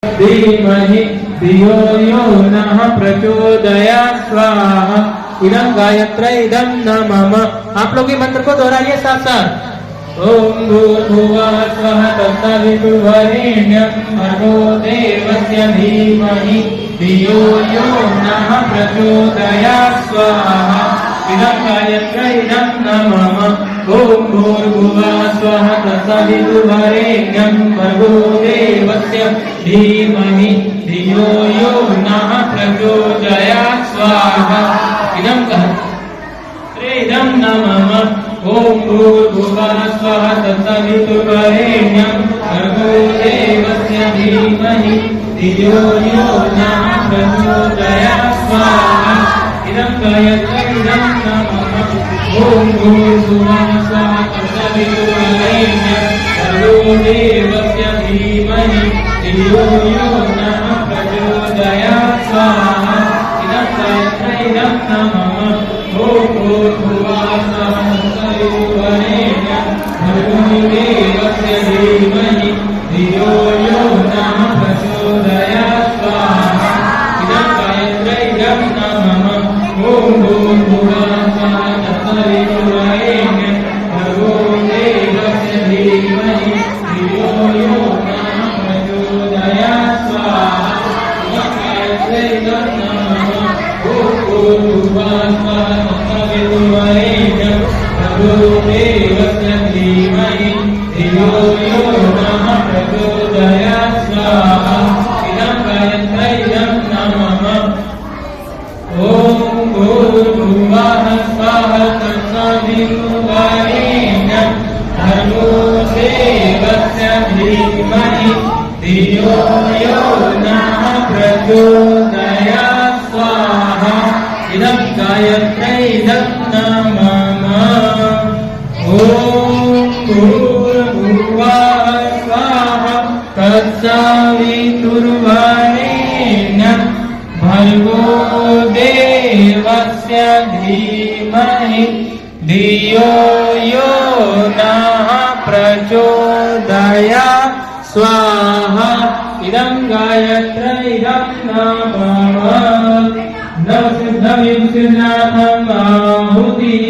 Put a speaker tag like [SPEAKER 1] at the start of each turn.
[SPEAKER 1] धीमहि धियो यो नः प्रचोदयात् स्वाहा। इदं गायत्री इदं न मम। आप लोग ये मंत्र को दोहराइए साथ साथ। ओम भूर्भुवः स्वः तत्सवितुर्वरेण्यं भर्गो देवस्य धीमहि धियो यो नः प्रचोदयात् स्वाहा। इदं गायत्री इदं न मम। ओम भूर्भुवः स्वः तत्सवितुर्वरेण्यं भर्गो देवस्य धीमहि धियो यो नः प्रचोदयात् स्वाहा। इदं इदं न मम। ओम भूर्भुवः स्वः तत्सवितुर्वरेण्यं भर्गो देवस्य धीमहि धियो यो नः प्रचोदयात् स्वाहा। इदं गायत्री इदं न मम। ओम भूर्भुवः स्वः तत्सवितुर्वरेण्यं भर्गो देवस्य धीमहि धियो यो नः प्रचोदयात् स्वाहा। इदं गायत्री इदं न मम। ओम भूर्भुवः स्वः तत्सवितुर्वरेण्यं भर्गो देवस्य धीमहि धियो यो नः प्रचोदयात् स्वाहा। इदं गायत्री इदं न मम। ओम भूर्भुवः स्वः तत्सवितुर्वरेण्यं भर्गो देवस्य धीमहि धियो यो नः प्रचोदयात् स्वाहा। इदं गायत्री इदं न मम। ओम भूर्भुवः स्वः तत्सवितुर्वरेण्यं भर्गो देवस्य धीमहि धियो यो नः प्रचोदयात् स्वाहा। इदं गायत्री इदं न मम। ओम भूर्भुवः स्वः तत्सवितुर्वरेण्यं भर्गो देवस्य धीमहि धियो यो नः प्रचोदयात् स्वाहा। इदं गायत्री इदं न मम। ओम भूर्भुवः स्वः तत्सवितुर्वरेण्यं भर्गो देवस्य धीमहि धियो यो नः प्रचोदयात् स्वाहा। इदं गायत्री इदं न मम। नवसिद्धं युक्तिनाथम् आहुतिः